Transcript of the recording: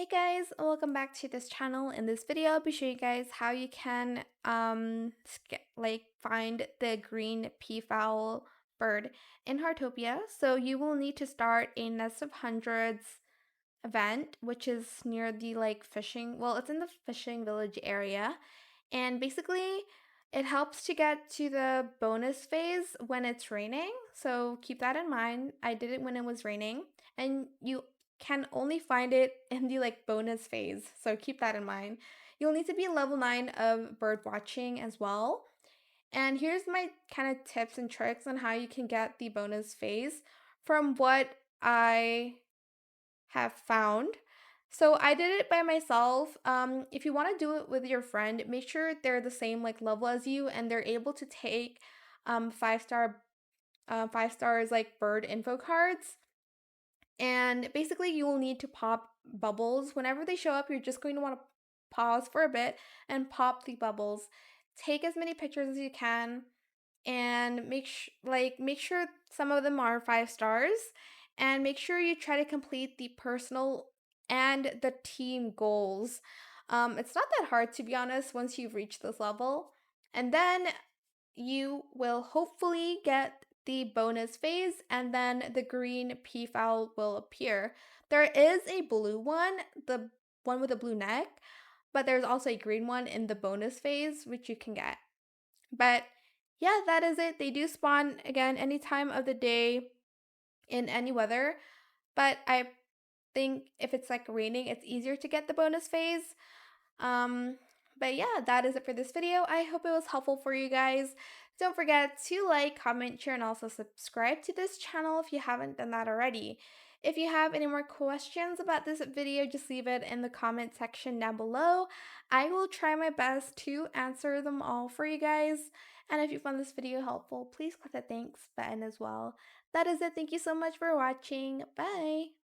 Hey guys, welcome back to this channel. In this video, I'll be showing you guys how you can find the green peafowl bird in Heartopia. So you will need to start a Nest of Hundreds event, which is near the fishing, well, it's in the fishing village area. And basically, it helps to get to the bonus phase when it's raining. So keep that in mind. I did it when it was raining, and you can only find it in the bonus phase. So keep that in mind. You'll need to be level 9 of bird watching as well. And here's my kind of tips and tricks on how you can get the bonus phase from what I have found. So I did it by myself. If you want to do it with your friend, make sure they're the same level as you and they're able to take 5 stars bird info cards. And basically you will need to pop bubbles. Whenever they show up, you're just going to want to pause for a bit and pop the bubbles. Take as many pictures as you can and make sure some of them are 5 stars, and make sure you try to complete the personal and the team goals. It's not that hard, to be honest, once you've reached this level, and then you will hopefully get the bonus phase, and then the green peafowl will appear. There is a blue one, the one with a blue neck, but there's also a green one in the bonus phase which you can get. But yeah, that is it. They do spawn again any time of the day in any weather. But I think if it's raining, it's easier to get the bonus phase. Um, but yeah, that is it for this video. I hope it was helpful for you guys. Don't forget to like, comment, share, and also subscribe to this channel if you haven't done that already. If you have any more questions about this video, just leave it in the comment section down below. I will try my best to answer them all for you guys. And if you found this video helpful, please click the thanks button as well. That is it. Thank you so much for watching. Bye!